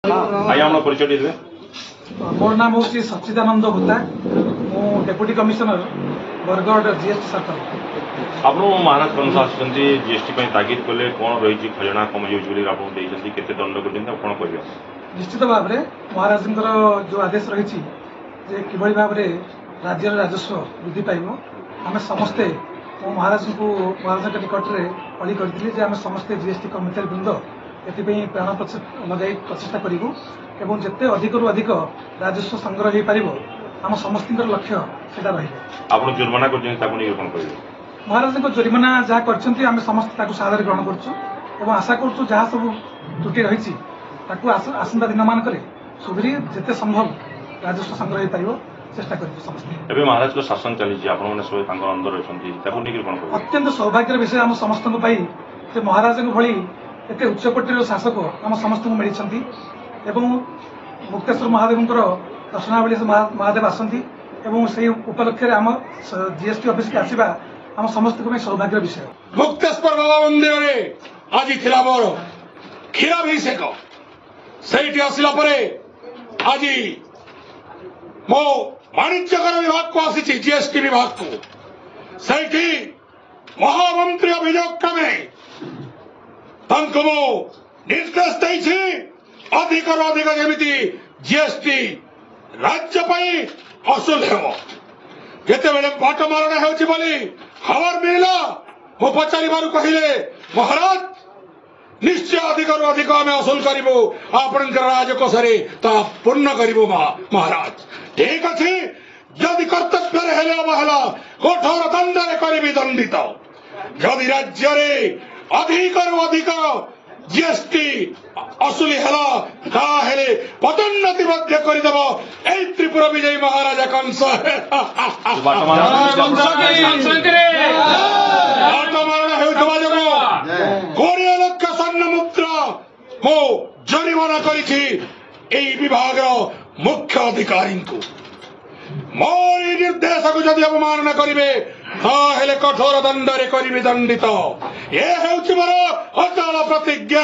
आज्ञा परिचय दे मोर नाम हूँ सच्चिदानंद भूता मु deputy commissioner Bargarh GST circle आप महाराज कंस आसुँच जीएसटी तागिद कले कौन रही खजना कम जाऊँगी केते दंड कर कौन कह निश्चित भाव में महाराज जो आदेश रही कि भाव में राज्य राजस्व वृद्धि पाइब आम समस्ते महाराज को महाराज निकट में अली करते आम समस्ते जीएसटी कर्मचारी वृंद ये प्राण लगे प्रचेषा करूँ एवं जिते अधिक रु अधिक राजस्व संग्रह हो पार आम समस्त लक्ष्य से आप जुर्माना कर महाराज जोरिमाना जहाँ कर समस्त सादर ग्रहण करूँ आशा करूँ जहाँ सब त्रुटि रही आसंता दिन मानक सुधरी जिते संभव राजस्व संग्रह हो पार चेष्टा करूँ समस्त महाराज को शासन चली अंदर अत्यंत सौभाग्य विषय आम समस्त महाराज भली एत उच्चकोटर शासक आम समस्त मिली मुक्तेश्वर महादेव दर्शनावली महादेव आसती से उपलक्ष्य आम जीएसटी ऑफिस के आसवा आम समस्त सौभाग्य विषय मुक्तेश्वर बाबा मंदिर में आज थिला मोर क्षीराभिषेक से आसला आज मो वाणिज्यकर विभाग को आसी जीएसटी विभाग को से महामंत्री अभियोग क्रमे मो निर्देश देछि अधिक अधिक जमी जीएसटी राज्य असूल हो जिते बाट मारणा हो खबर मिलला मो पचार कहले महाराज निश्चय अधिक अधिक आम असूल करूँ आपण राजकोष पूर्ण करूँ महाराज ठीक अच्छे जदि कर्तव्य हेले अवहेला कठोर दंड करी दंडित जदि राज्य अधिक अधिक जीएसटी असुली है पदोन्नति करदेव यही त्रिपुरा विजयी महाराजा कंस कोड़े लक्ष स्वर्ण मुद्रा मो जरिमाना करी विभाग मुख्य अधिकारी को मोरी निर्देश को जदि अवमानना करेंगे हेले कठोर दंड करी दंडित ये मोर अचल प्रतिज्ञा